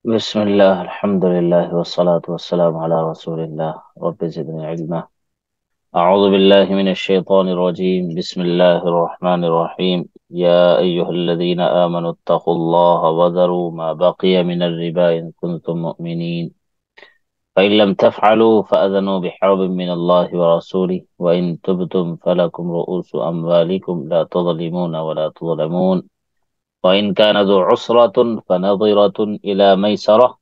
بسم الله الحمد لله والصلاة والسلام على رسول الله رب زدني علما. أعوذ بالله من الشيطان الرجيم. بسم الله الرحمن الرحيم. يا أيها الذين آمنوا اتقوا الله وذروا ما بقي من الربا إن كنتم مؤمنين، فإن لم تفعلوا فأذنوا بحرب من الله ورسوله، وإن تبتم فلكم رؤوس أموالكم لا تظلمون ولا تظلمون، وإن كان ذو عسرة فنظرة إلى ميسرة،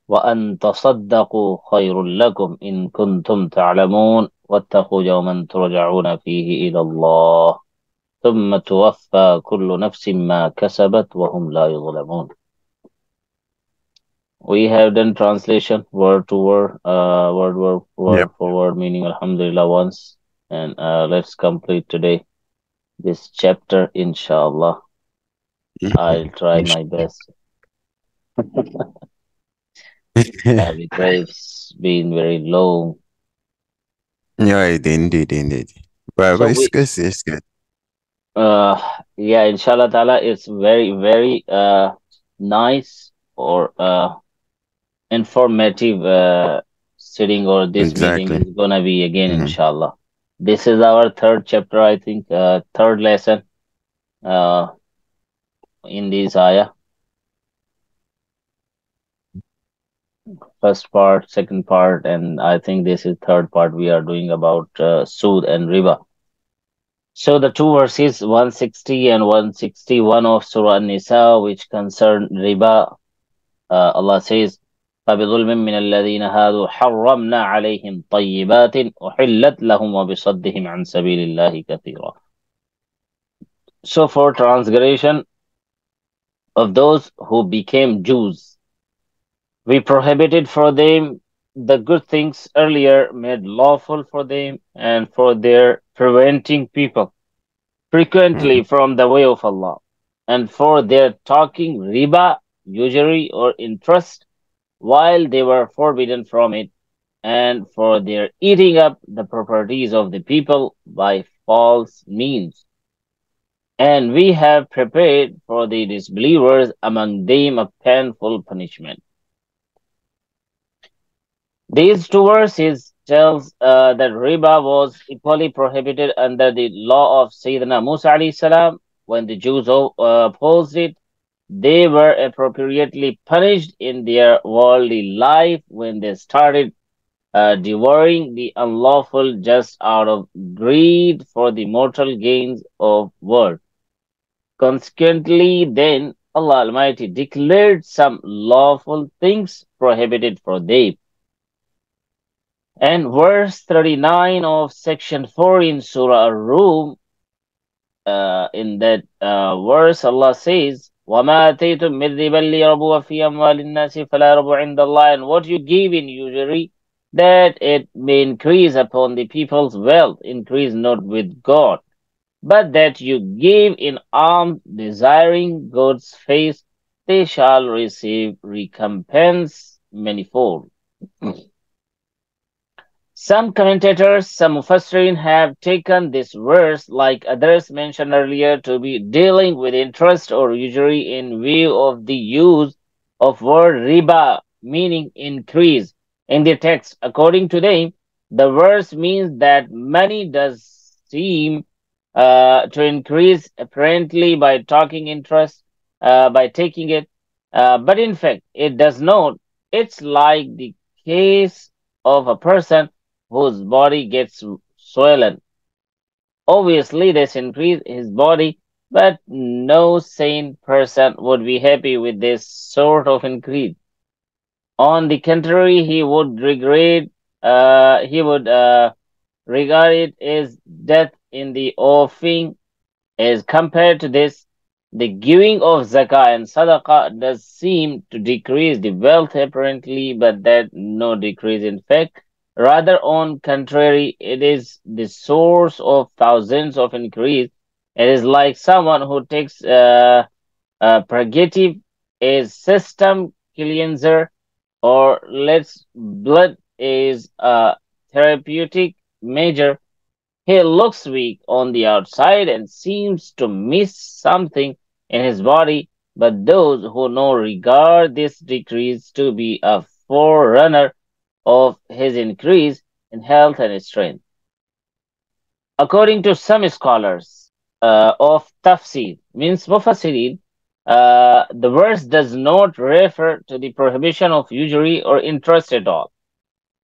وأن تصدقوا خير لكم إن كنتم تعلمون، واتقوا يوما ترجعون فيه إلى الله ثم توفى كل نفس ما كسبت وهم لا يظلمون. We have done translation word to word, word Yep. for word meaning Alhamdulillah once, and let's complete today this chapter inshallah. I'll try my best. Because it's been very long. Yeah, indeed. But So it's we good. It's good. Uh, yeah, inshallah ta'ala, it's very nice or informative sitting, or this meeting Exactly. is gonna be again, Hmm. inshallah. This is our third chapter, I think, third lesson uh, in this ayah. First part, second part, and I think this is third part we are doing about Sood and Riba. So the two verses 160 and 161 of Surah An-Nisa, which concern Riba, Allah says, فَبِظُلْمٍ مِّنَ الَّذِينَ هَادُوا حَرَّمْنَا عَلَيْهِمْ طَيِّبَاتٍ أُحِلَّتْ لَهُمْ وَبِصَدِّهِمْ عَنْ سَبِيلِ اللَّهِ كَثِيرًا. So for transgression of those who became Jews, we prohibited for them the good things earlier made lawful for them, and for their preventing people frequently Hmm. from the way of Allah, and for their talking riba, usury or interest, while they were forbidden from it, and for their eating up the properties of the people by false means. And we have prepared for the disbelievers among them a painful punishment. These two verses tells that riba was equally prohibited under the law of Sayyidina Musa alayhi salam. When the Jews opposed it, they were appropriately punished in their worldly life when they started devouring the unlawful just out of greed for the mortal gains of world. Consequently, then Allah Almighty declared some lawful things prohibited for them. And verse 39 of section 4 in Surah Ar-Rum, in that verse, Allah says, وَمَا أَتَيْتُم مِّن رِّبًا لِيَرْبُوَ فِي أَمْوَالِ النَّاسِ فَلَا يَرْبُو عِندَ اللَّهِ. And what you give in usury, that it may increase upon the people's wealth, increase not with God, but that you give in alms, desiring God's face, they shall receive recompense manifold. Some commentators, some Mufassirin have taken this verse, like others mentioned earlier, to be dealing with interest or usury in view of the use of word riba, meaning increase, in the text. According to them, the verse means that money does seem to increase apparently by talking interest, by taking it, but in fact, it does not. It's like the case of a person whose body gets swollen. Obviously, this increase his body, but no sane person would be happy with this sort of increase. On the contrary, he would regard it as death in the offing. As compared to this, the giving of zakah and sadaqah does seem to decrease the wealth apparently, but that no decrease in fact. Rather, on contrary, it is the source of thousands of increase. It is like someone who takes purgative as system cleanser, or lets blood is a therapeutic measure. He looks weak on the outside and seems to miss something in his body, but those who know regard this decrease to be a forerunner of his increase in health and strength. According to some scholars of tafsir, means mufassirin, the verse does not refer to the prohibition of usury or interest at all.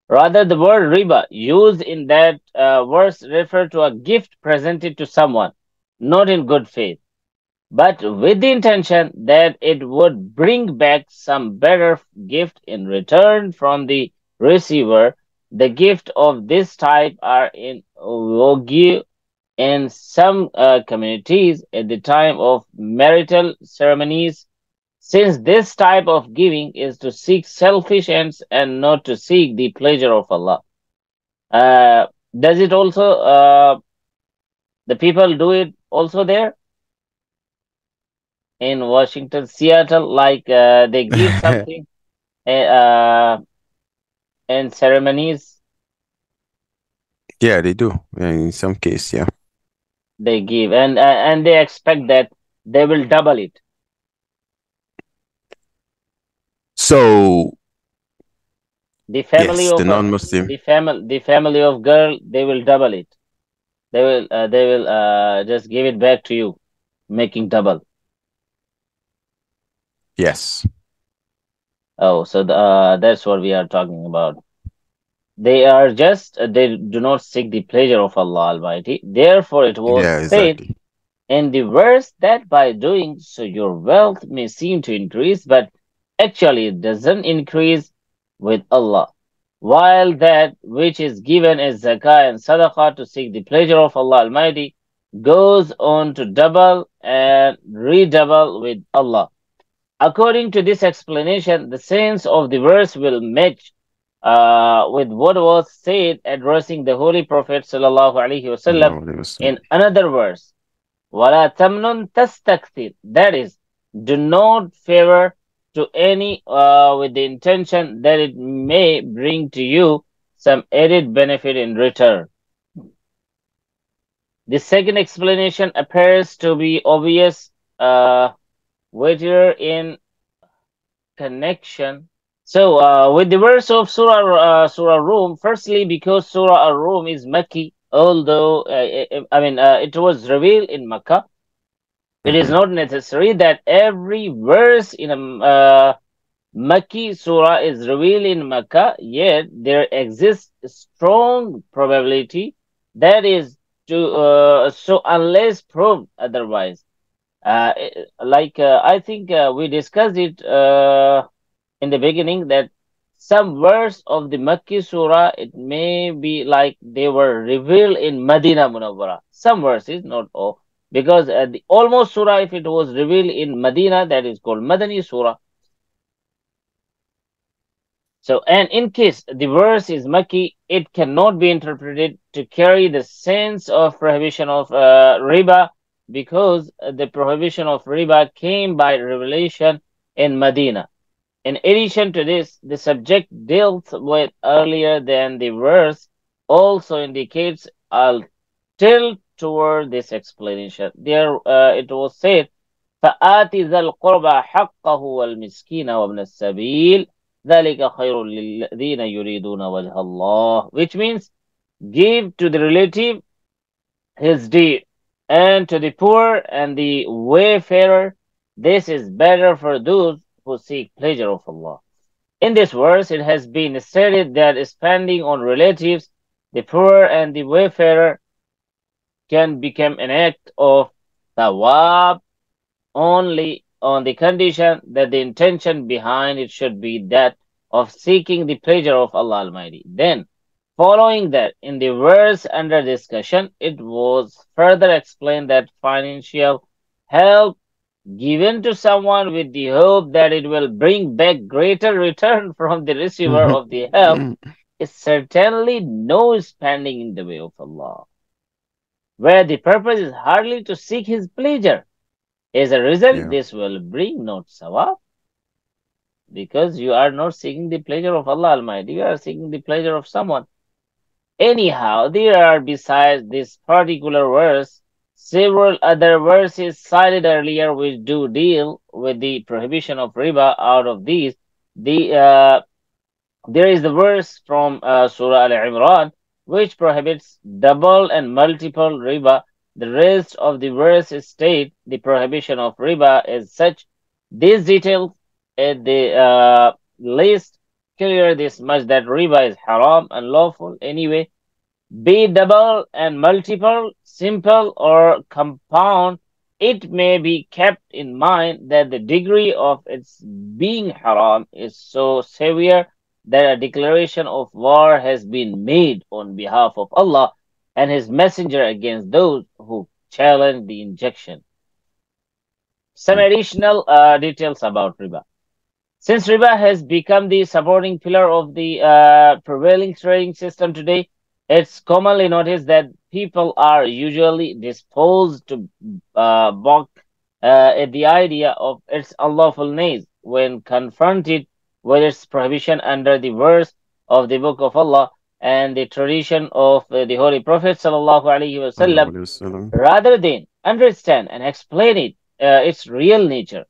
Rather, the word riba used in that verse refer to a gift presented to someone, not in good faith, but with the intention that it would bring back some better gift in return from the receiver. The gift of this type are in vogue in some communities at the time of marital ceremonies, since this type of giving is to seek selfish ends and not to seek the pleasure of Allah. Does it also, the people do it also there in Washington, Seattle, like they give something uh, in ceremonies? Yeah, they do. In some case, yeah. They give, and they expect that they will double it. So The family yes, of the non-Muslim. the family of girl, they will double it. They will just give it back to you, making double. Yes. Oh, so that's what we are talking about. They are just they do not seek the pleasure of Allah Almighty. Therefore, it was Yeah, said exactly. in the verse that by doing so your wealth may seem to increase, but actually it doesn't increase with Allah. While that which is given as zakah and sadaqah to seek the pleasure of Allah Almighty goes on to double and redouble with Allah. According to this explanation, the sense of the verse will match with what was said addressing the Holy Prophet sallallahu alaihi wasallam in another verse. وَلَا تَمْنُن تَسْتَكْثِرْ. That is, do not favor to any with the intention that it may bring to you some added benefit in return. The second explanation appears to be obvious, weightier in connection. So, with the verse of Surah Rum, firstly, because Surah Al-Rum is Makki, although it was revealed in Makkah, it is not necessary that every verse in a Makki surah is revealed in Makkah, yet there exists a strong probability that is to so unless proved otherwise. I think we discussed it in the beginning that some verse of the Makki surah, it may be like they were revealed in Medina Munawwara. Some verses, not all. Because the almost surah, if it was revealed in Medina, that is called Madani surah. So, and in case the verse is Makki, it cannot be interpreted to carry the sense of prohibition of riba, because the prohibition of riba came by revelation in Medina. In addition to this, the subject dealt with earlier than the verse also indicates a tilt toward this explanation. There it was said, فَآتِ ذَا الْقُرْبَى حَقَّهُ وَالْمِسْكِينَ وَابْنَ السَّبِيلِ ذَلِكَ خَيْرٌ لِلَّذِينَ يُرِيدُونَ وَجْهَ اللَّهِ, which means give to the relative his due, and to the poor and the wayfarer. This is better for those who seek pleasure of Allah. In this verse, it has been stated that spending on relatives, the poor and the wayfarer, can become an act of thawab only on the condition that the intention behind it should be that of seeking the pleasure of Allah Almighty. Then, following that, in the verse under discussion, it was further explained that financial help given to someone with the hope that it will bring back greater return from the receiver of the help is certainly no spending in the way of Allah, where the purpose is hardly to seek His pleasure. As a result, this will bring not sawab, because you are not seeking the pleasure of Allah Almighty, you are seeking the pleasure of someone. Anyhow, there are, besides this particular verse, several other verses cited earlier which do deal with the prohibition of riba. Out of these, there is the verse from Surah Al-Imran which prohibits double and multiple riba. The rest of the verse state the prohibition of riba is such. These details at the list clear this much, that riba is haram, unlawful anyway, be double and multiple, simple or compound. It may be kept in mind that the degree of its being haram is so severe that a declaration of war has been made on behalf of Allah and His Messenger against those who challenge the injection. Some additional details about riba. Since riba has become the supporting pillar of the prevailing trading system today, it's commonly noticed that people are usually disposed to balk at the idea of its unlawfulness when confronted with its prohibition under the verse of the Book of Allah and the tradition of the Holy Prophet sallallahu alaihi wasallam, rather than understand and explain its real nature.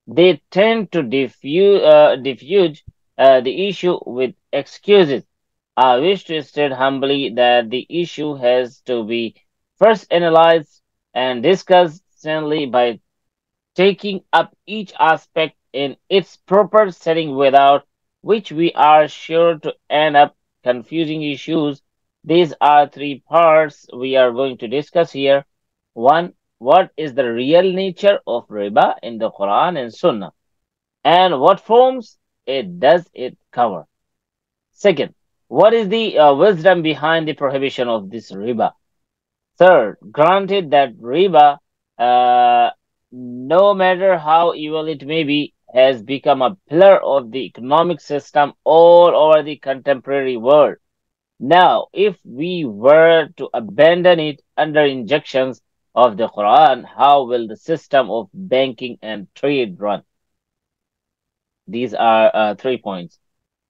They tend to diffuse the issue with excuses. I wish to state humbly that the issue has to be first analyzed and discussed gently by taking up each aspect in its proper setting, without which we are sure to end up confusing issues. These are three parts we are going to discuss here. One, what is the real nature of riba in the Quran and Sunnah, and what forms does it cover? Second, what is the wisdom behind the prohibition of this riba? Third, granted that riba, no matter how evil it may be, has become a pillar of the economic system all over the contemporary world. Now, if we were to abandon it under injunctions of the Quran, how will the system of banking and trade run? These are 3 points.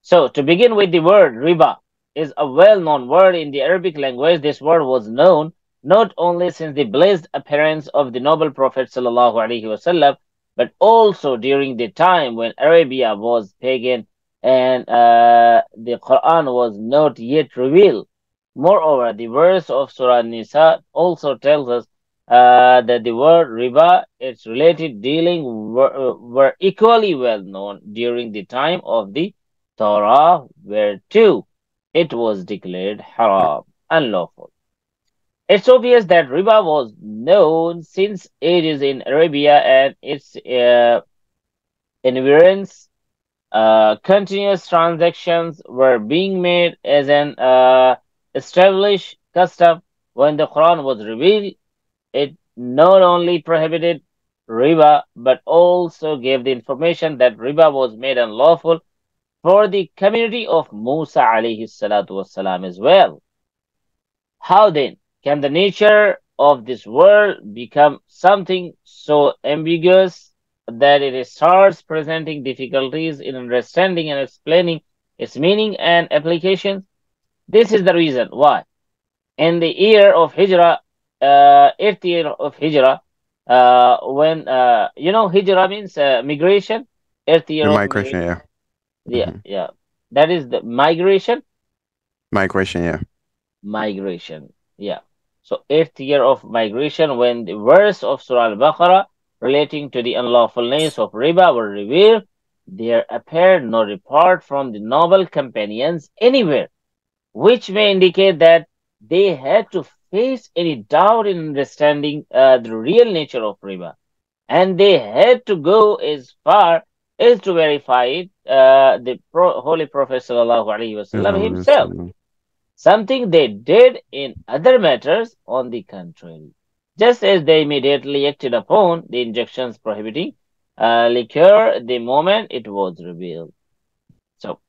So, to begin with, the word riba is a well-known word in the Arabic language. This word was known not only since the blessed appearance of the noble Prophet sallallahu alaihi wasallam, but also during the time when Arabia was pagan and the Quran was not yet revealed. Moreover, the verse of Surah Nisa also tells us that the word riba, its related dealing were equally well known during the time of the Torah, where too it was declared haram, unlawful. It's obvious that riba was known since ages in Arabia, and its environs, continuous transactions were being made as an established custom. When the Quran was revealed, it not only prohibited riba, but also gave the information that riba was made unlawful for the community of Musa alayhi salatu wasalam as well. How then can the nature of this world become something so ambiguous that it starts presenting difficulties in understanding and explaining its meaning and applications? This is the reason why in the year of Hijrah, 8th year of Hijrah, when Hijrah means migration, 8th year of Migration, yeah. yeah, that is the migration. Migration, yeah. Migration, yeah. So 8th year of migration, when the verse of Surah Al-Baqarah relating to the unlawfulness of riba were revealed, there appeared no report from the noble companions anywhere, which may indicate that they had to face any doubt in understanding the real nature of riba, and they had to go as far as to verify it, the Holy Prophet sallallahu alaihi wasallam himself, something they did in other matters on the contrary, just as they immediately acted upon the injunctions prohibiting liquor the moment it was revealed. So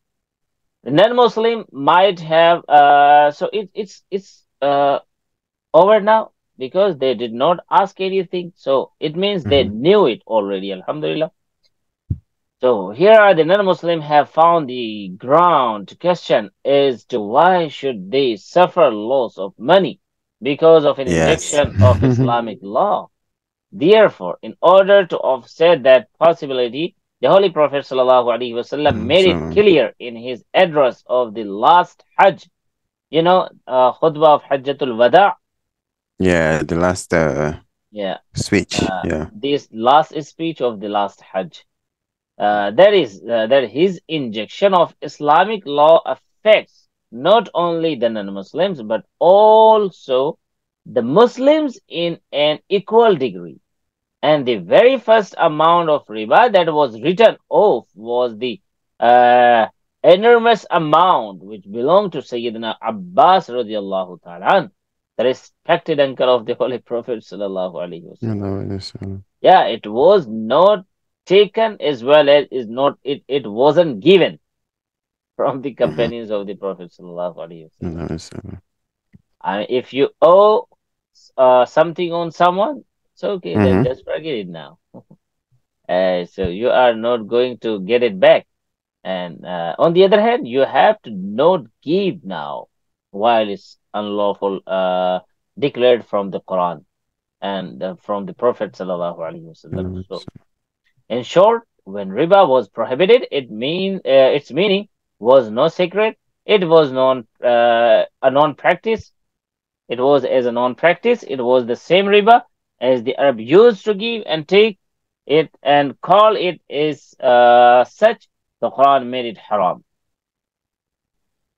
the non-Muslim might have it's over now because they did not ask anything, so it means they knew it already, alhamdulillah. So here are the non-Muslim have found the ground to question as to why should they suffer loss of money because of an Yes. injection of Islamic law. Therefore, in order to offset that possibility, the Holy Prophet ﷺ made it So, clear in his address of the last Hajj, khutbah of Hajjatul Wada. yeah, the last Yeah, speech. Yeah. this last speech of the last Hajj. That his injection of Islamic law affects not only the non-Muslims but also the Muslims in an equal degree. And the very first amount of riba that was written off was the uh, enormous amount which belonged to Sayyidina Abbas radiallahu ta'ala, the respected uncle of the Holy Prophet sallallahu alaihi wasallam. Yeah, it was not taken as well as is not it wasn't given from the companions of the Prophet sallallahu alaihi wasallam. If you owe something on someone, it's okay. Then just forget it now. So you are not going to get it back. And on the other hand, you have to not give now while it's unlawful, declared from the Quran and from the Prophet sallallahu alaihi wasallam. So, in short, when riba was prohibited, its meaning was no secret. It was a non-practice. It was as a non-practice. It was the same riba as the Arab used to give and take it and call it as such. The Quran made it haram.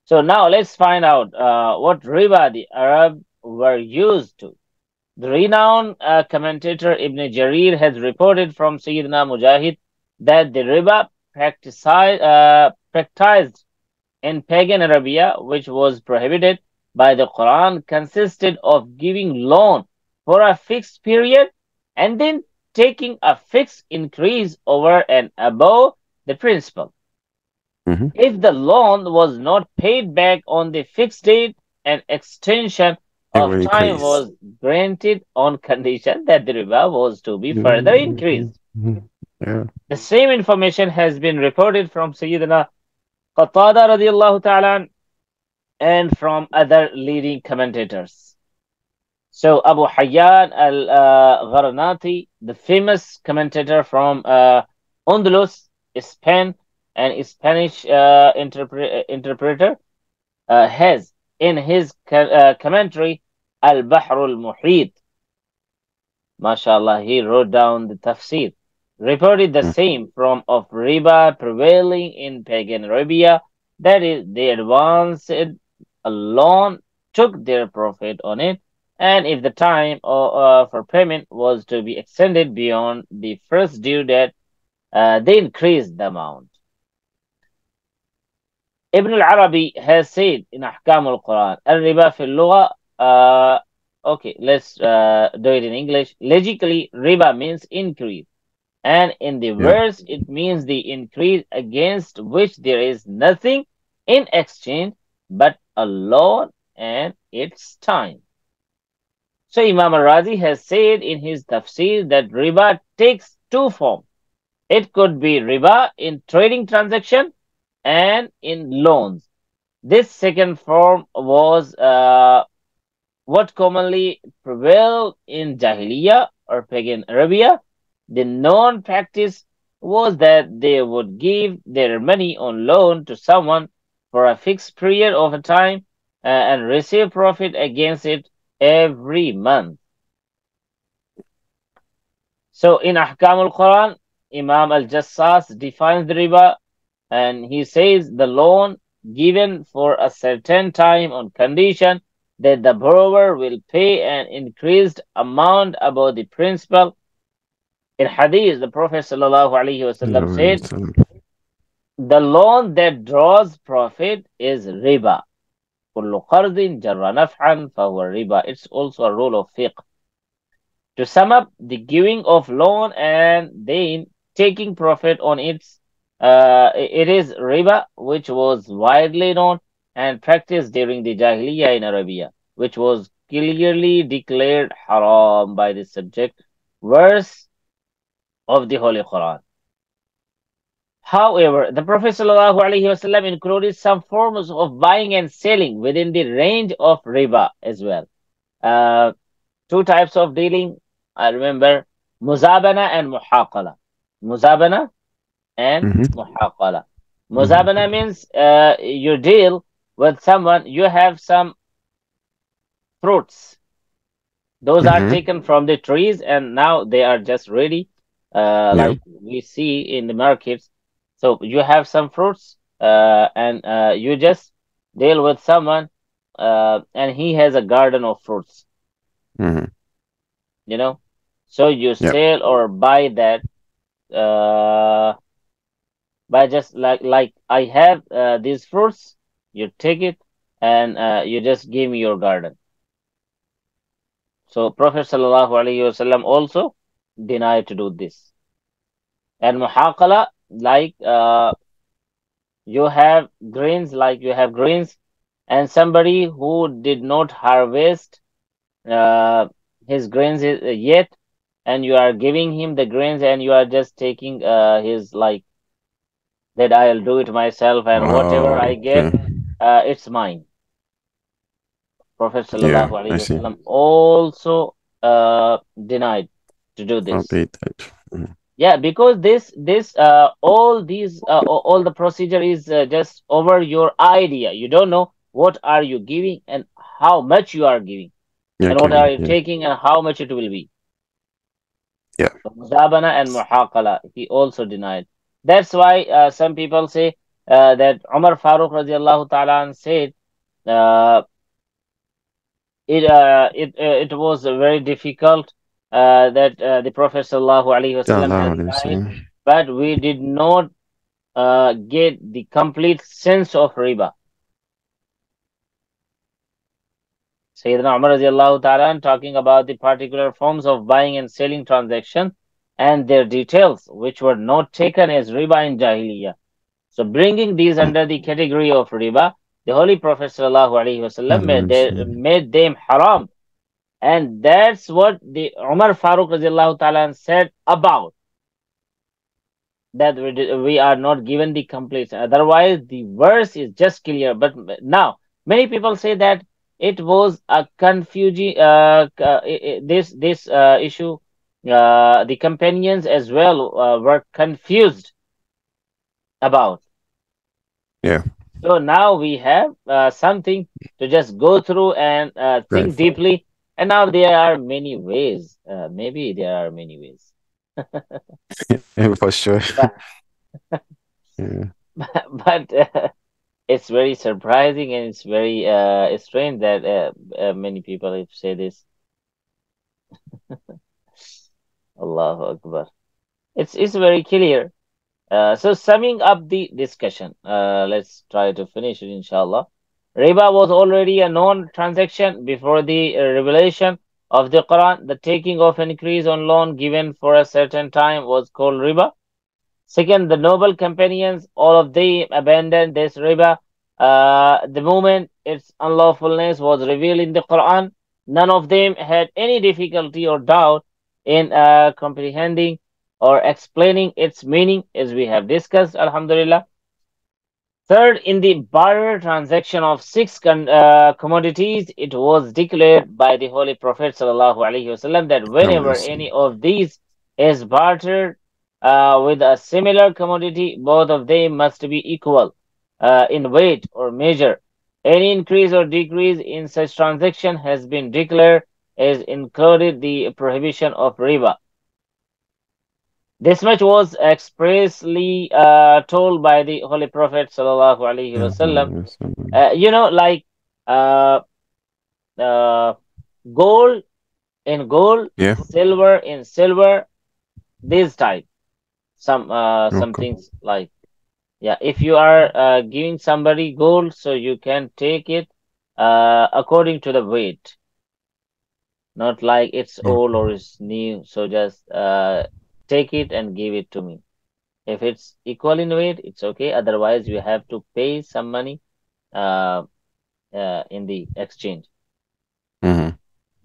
So now let's find out what riba the Arab were used to. The renowned commentator Ibn Jarir has reported from Sayyidina Mujahid that the riba practiced in pagan Arabia, which was prohibited by the Quran, consisted of giving loan for a fixed period and then taking a fixed increase over and above the principal. If the loan was not paid back on the fixed date, an extension of time was granted on condition that the riba was to be further increased. Yeah. The same information has been reported from Sayyidina Qatada radiallahu ta'ala and from other leading commentators. So Abu Hayyan al-Gharnati, the famous commentator from Andalus, Spain, and Spanish interpreter, has in his commentary Al-Bahr al-Muhit, mashallah, he wrote down the tafsir, reported the same from of riba prevailing in pagan Arabia, that is, they advanced a loan, took their profit on it, and if the time for payment was to be extended beyond the first due date, they increased the amount. Ibn al-Arabi has said in Ahkam al-Quran, al-riba fi al-lugha, okay, let's do it in English. Logically, riba means increase. And in the verse, it means the increase against which there is nothing in exchange but a loan and its time. So Imam al-Razi has said in his tafsir that riba takes two forms. It could be riba in trading transaction and in loans. This second form was what commonly prevailed in Jahiliyyah or pagan Arabia. The known practice was that they would give their money on loan to someone for a fixed period of time and receive profit against it every month. So in Ahkam al-Quran, Imam al-Jassas defines the riba, and he says the loan given for a certain time on condition that the borrower will pay an increased amount above the principal. In Hadith, the Prophet ﷺ said, the loan that draws profit is riba. كل قرض جر نفعا فهو riba. It's also a rule of fiqh. To sum up, the giving of loan and then taking profit on it is riba, which was widely known and practiced during the Jahiliyyah in Arabia, which was clearly declared haram by the subject verse of the Holy Quran. However, the Prophet ﷺ included some forms of buying and selling within the range of riba as well. Uh, Two types of dealing. I remember muzabana and muhaqala. Muzabana and Mm-hmm. muhaqala. Mm-hmm. Muzabana means you deal with someone, you have some fruits. Those are Mm-hmm. taken from the trees and now they are just ready, Yep. like we see in the markets. So you have some fruits, and you just deal with someone, and he has a garden of fruits, Mm-hmm. you know. So you Yep. sell or buy that, uh, by just like I have these fruits, you take it and you just give me your garden. So Prophet sallallahu alaihi wasallam also denied to do this. And muhaqala, like you have grains, and somebody who did not harvest uh, his grains yet, and you are giving him the grains, and you are just taking his like that I'll do it myself, and whatever Oh, I okay. get, it's mine. Prophet Yeah, sallallahu I alaihi see. wasallam also denied to do this. Forbid that. Mm. Yeah, because this all these all the procedure is just over your idea. You don't know what are you giving and how much you are giving You're and what are giving. you Yeah. taking and how much it will be. Yeah. So muzabana and muhaqala, he also denied. That's why some people say that Umar Farooq radiallahu ta'ala anh said uh, it was very difficult that the Prophet sallallahu alaihi wasallam Allah has alayhi died, wasallam. but we did not get the complete sense of riba. Sayyidina Umar radiallahu ta'ala talking about the particular forms of buying and selling transaction and their details, which were not taken as riba in Jahiliyyah. So bringing these Mm. under the category of riba, the Holy Prophet sallallahu alaihi wasallam Allah alayhi wasallam. made them haram. And that's what the Umar Farooq radiallahu ta'ala said about that we are not given the complete. Otherwise, the verse is just clear. But now, many people say that it was a confusing this issue. The companions as well were confused about. Yeah. So now we have something to just go through and Right. think deeply. And now there are many ways. Maybe there are many ways. Yeah, for sure. But Yeah. but it's very surprising and it's very strange that many people have say this. Allahu Akbar. It's very clear. So summing up the discussion, let's try to finish it, inshallah. Riba was already a known transaction before the revelation of the Quran. The taking of an increase on loan given for a certain time was called riba. Second, the noble companions, all of them abandoned this riba the moment its unlawfulness was revealed in the Quran. None of them had any difficulty or doubt in comprehending or explaining its meaning, as we have discussed, Alhamdulillah. Third, in the barter transaction of six commodities, it was declared by the Holy Prophet ﷺ that whenever Obviously. any of these is bartered with a similar commodity, both of them must be equal in weight or measure. Any increase or decrease in such transaction has been declared as included the prohibition of riba. This much was expressly told by the Holy Prophet sallallahu alaihi Yeah. wasallam. Wasallam. Like uh, uh, gold in gold, Yeah. silver in silver. This type. Some Okay. things like, yeah. If you are giving somebody gold, so you can take it according to the weight, not like it's old or Okay. it's new. So just take it and give it to me. If it's equal in weight, it's okay. Otherwise, you have to pay some money uh, in the exchange. Mm-hmm.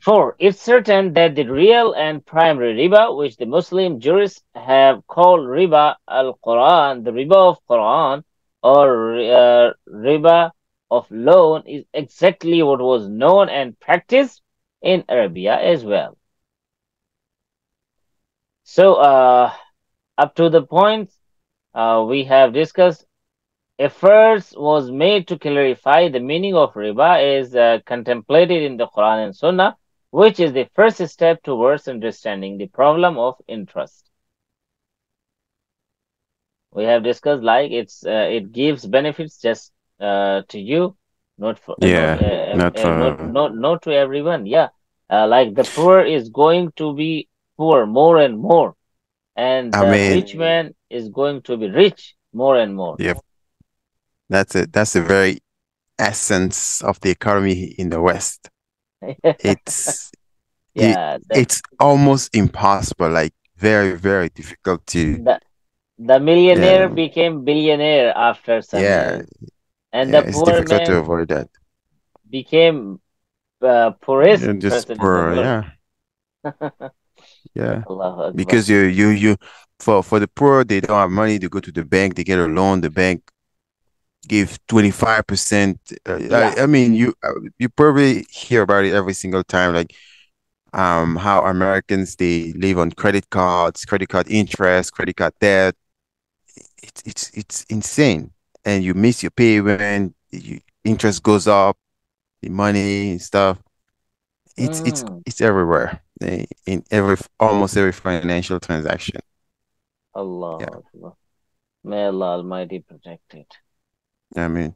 Four, it's certain that the real and primary riba, which the Muslim jurists have called riba al-Quran, the riba of Quran, or riba of loan, is exactly what was known and practiced in Arabia as well. So, up to the point we have discussed, efforts was made to clarify the meaning of riba is contemplated in the Quran and Sunnah, which is the first step towards understanding the problem of interest. We have discussed like it gives benefits just to you, not for Yeah, not for. not to everyone. Yeah, like the poor is going to be poor more and more, and I the mean, rich man is going to be rich more and more. yep, that's it. That's the very essence of the economy in the West. It's it, Yeah, it's almost impossible, like very, very difficult to. the the millionaire Yeah, became billionaire after some yeah, years, and yeah. the It's poor difficult to man avoid that. became poorest You're just person in the poor, world. yeah, yeah. Allahu Akbar. Because you for the poor, they don't have money to go to the bank. They get a loan. The bank give 25%. Yeah. I mean, you probably hear about it every single time, like how Americans they live on credit cards, credit card interest, credit card debt. It's insane, and you miss your payment. Interest goes up, the money and stuff. It's it's Mm. it's everywhere in every almost every financial transaction. Allahu Yeah, Akbar. May Allah Almighty protect it. I mean,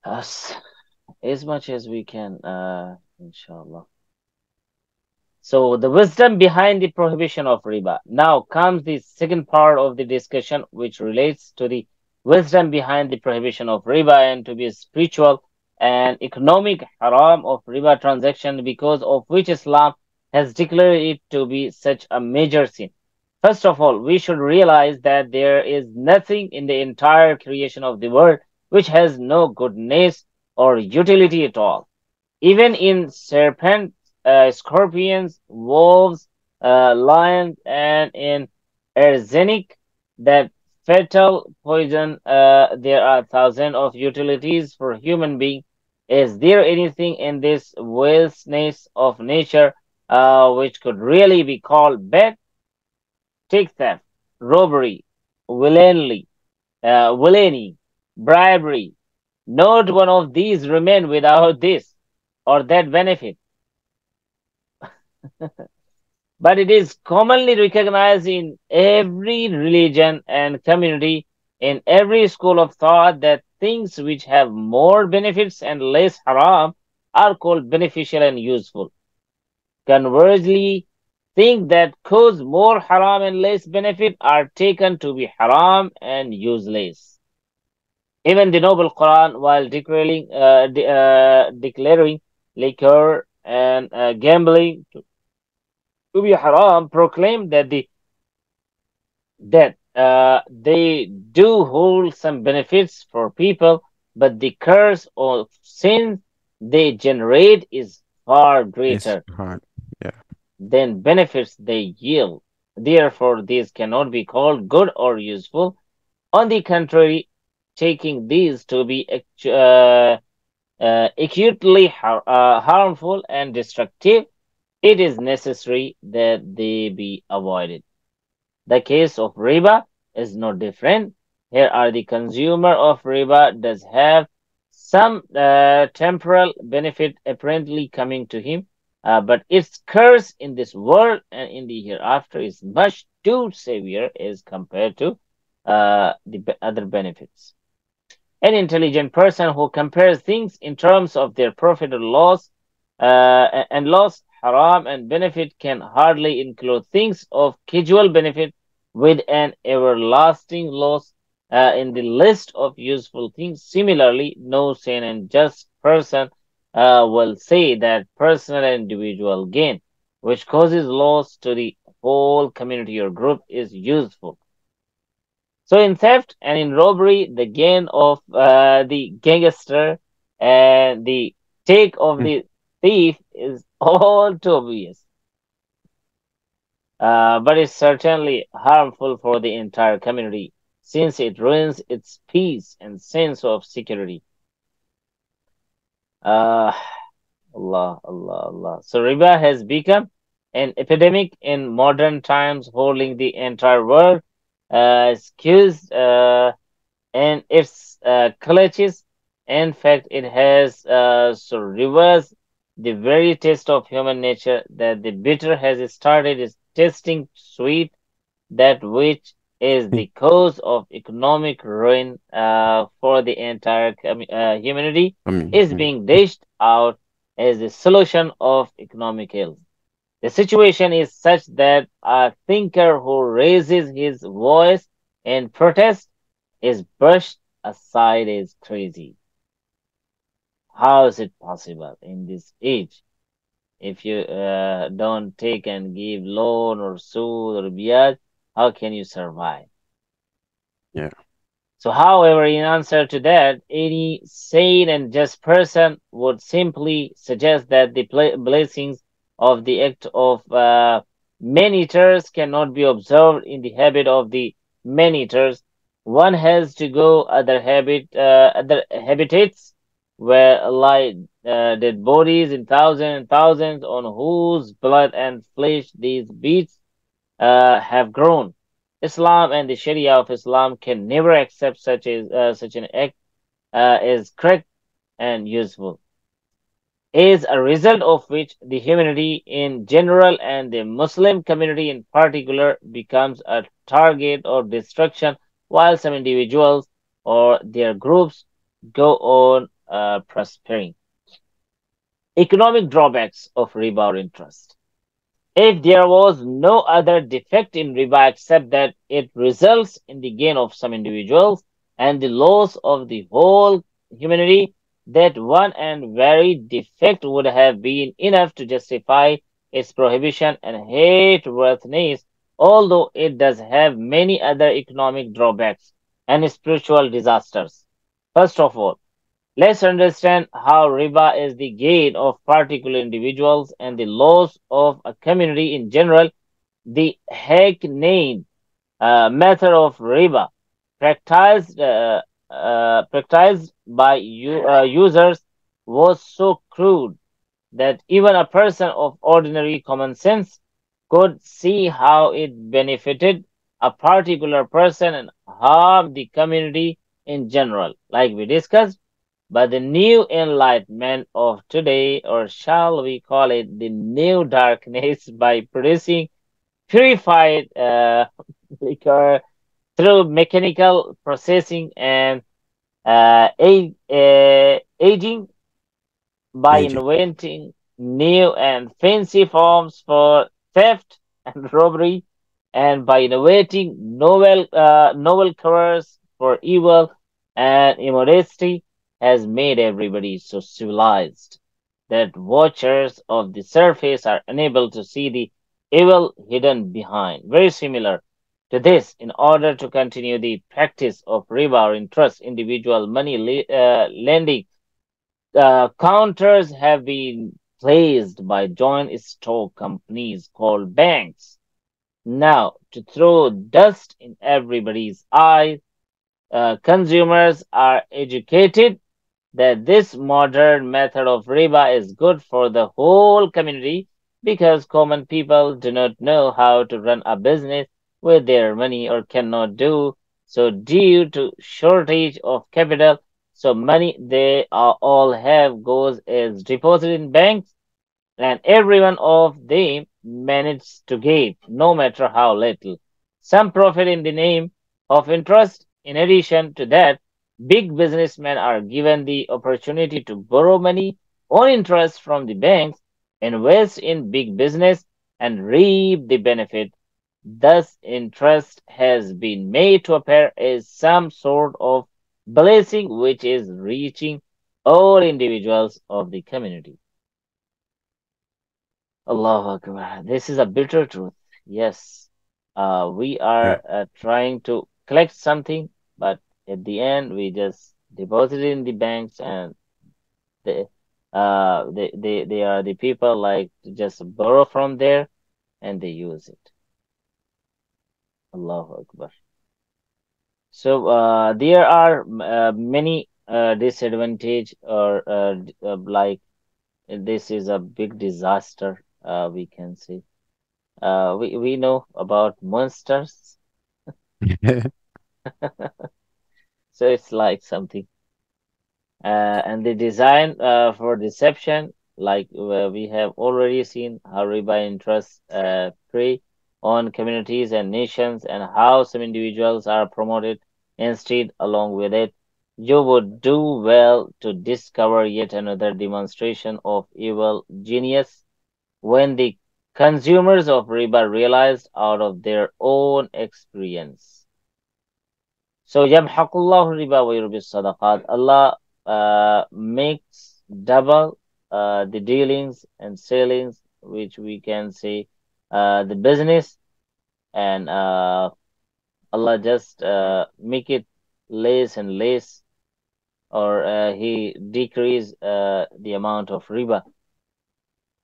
Us as much as we can, inshallah. So the wisdom behind the prohibition of riba. Now comes the second part of the discussion, which relates to the wisdom behind the prohibition of riba and to be a spiritual and economic haram of riba transaction, because of which Islam has declared it to be such a major sin. First of all, we should realize that there is nothing in the entire creation of the world which has no goodness or utility at all. Even in serpents, scorpions, wolves, lions, and in arsenic, that fatal poison, there are thousands of utilities for human being. Is there anything in this vastness of nature which could really be called bad? Take theft, robbery, villainy, bribery. Not one of these remain without this or that benefit. But it is commonly recognized in every religion and community, in every school of thought, that things which have more benefits and less haram are called beneficial and useful. Conversely, things that cause more haram and less benefit are taken to be haram and useless. Even the Noble Quran, while declaring liquor and gambling to be haram, proclaimed that they do hold some benefits for people, but the curse of sin they generate is far it's greater hard. Yeah, than benefits they yield. Therefore, these cannot be called good or useful. On the contrary, taking these to be acutely harmful and destructive, it is necessary that they be avoided. The case of riba is no different. Here are the consumer of riba does have some temporal benefit apparently coming to him, but its curse in this world and in the hereafter is much too severe as compared to the other benefits. An intelligent person who compares things in terms of their profit or loss and loss, haram and benefit, can hardly include things of casual benefit with an everlasting loss in the list of useful things. Similarly, no sane and just person will say that personal and individual gain, which causes loss to the whole community or group, is useful. So in theft and in robbery, the gain of the gangster and the take of Hmm. the thief is all too obvious. But it's certainly harmful for the entire community since it ruins its peace and sense of security. Uh, Allah, Allah, Allah. So riba has become an epidemic in modern times, holding the entire world squeezed in its clutches. In fact, it has so reversed the very test of human nature, that the bitter has started is tasting sweet, that which is the cause of economic ruin for the entire humanity I mean, is being dished out as the solution of economic ills. The situation is such that a thinker who raises his voice in protest is brushed aside as crazy. How is it possible in this age? If you don't take and give loan or sood or biyaj, how can you survive? yeah, So, however, in answer to that, any sane and just person would simply suggest that the blessings of the act of man-eaters cannot be observed in the habit of the man-eaters. One has to go other habitats where lie dead bodies in thousands and thousands, on whose blood and flesh these beasts have grown. Islam and the Sharia of Islam can never accept such an act as correct and useful. As a result of which, the humanity in general and the Muslim community in particular becomes a target of destruction, while some individuals or their groups go on prospering. Economic drawbacks of riba or interest. If there was no other defect in riba except that it results in the gain of some individuals and the loss of the whole humanity, that one and very defect would have been enough to justify its prohibition and hate-worthiness, although it does have many other economic drawbacks and spiritual disasters. First of all, let's understand how riba is the gain of particular individuals and the loss of a community in general. The hackneyed method of riba, practiced by users, was so crude that even a person of ordinary common sense could see how it benefited a particular person and harmed the community in general, like we discussed. But the new enlightenment of today, or shall we call it the new darkness, by producing purified liquor through mechanical processing and aging, by aging. inventing new and fancy forms for theft and robbery, and by innovating novel covers for evil and immodesty, has made everybody so civilized that watchers of the surface are unable to see the evil hidden behind. Very similar to this, in order to continue the practice of riba or interest, individual money lending counters have been placed by joint stock companies called banks. Now, to throw dust in everybody's eyes, consumers are educated that this modern method of riba is good for the whole community, because common people do not know how to run a business with their money, or cannot do so due to shortage of capital. So money they all have goes as deposited in banks, and every one of them manages to get, no matter how little, some profit in the name of interest. In addition to that, big businessmen are given the opportunity to borrow money on interest from the banks, invest in big business, and reap the benefit. Thus, interest has been made to appear as some sort of blessing which is reaching all individuals of the community. Allahu Akbar. This is a bitter truth. Yes, we Yeah, are trying to collect something, but at the end we just deposit it in the banks, and they, they are the people like to just borrow from there and they use it. Allahu Akbar. So there are many disadvantage, or like This is a big disaster, we can say. We know about monsters, so it's like something. And the design for deception, like we have already seen how riba interests prey on communities and nations, and how some individuals are promoted instead along with it. You would do well to discover yet another demonstration of evil genius when the consumers of riba realized out of their own experience. So yamhaqullahu riba wa yurbi sadaqat. Allah makes double the dealings and sellings, which we can say the business, and Allah just make it less and less, or He decrease the amount of riba.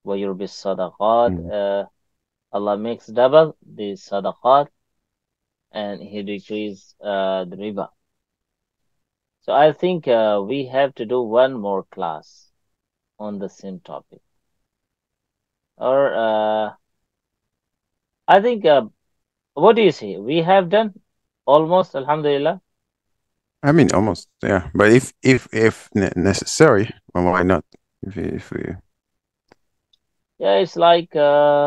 Wa yurbi sadaqat. Mm. Allah makes double the sadaqat, and He decrease the riba. So I think we have to do one more class on the same topic. Or I think, what do you say? We have done almost, Alhamdulillah. I mean, almost, yeah. But if necessary, well, why not? If we Yeah, it's like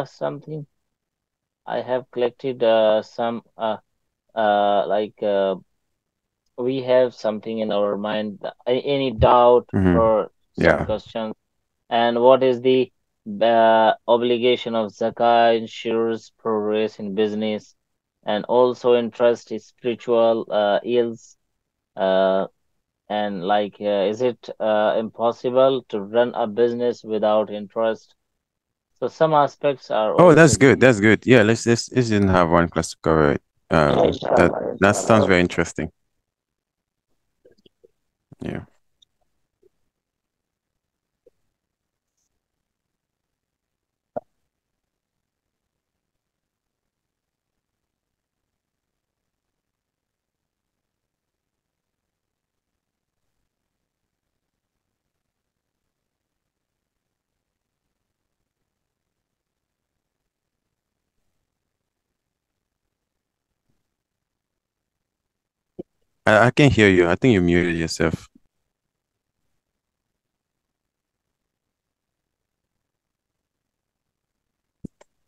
something I have collected some like we have something in our mind, any doubt Mhm. or some Yeah. questions, and what is the obligation of zakah ensures progress in business, and also interest is spiritual ills, uh, and like is it impossible to run a business without interest? So some aspects are Oh, also that's good. there. That's good. Yeah, let's didn't have one class to cover it. Yeah, That inshallah, that sounds inshallah. very interesting. Yeah. I can hear you. I think you muted yourself.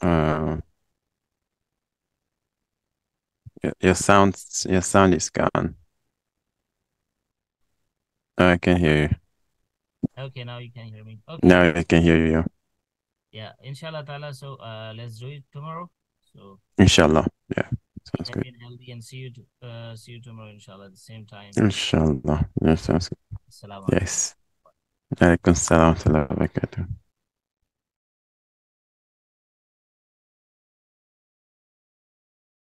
Uh, your sound is gone. I can hear you. Okay, now you can hear me. Okay, Now I can hear you. yeah, inshallah ta'ala. So let's do it tomorrow. So Inshallah. Yeah. be Sounds good. happy and healthy, and see you tomorrow, inshallah, at the same time. Inshallah. Yeah, sounds good. Assalamu alaikum. Yes. Alaikum salam wa rahmatullahi wa barakatuh.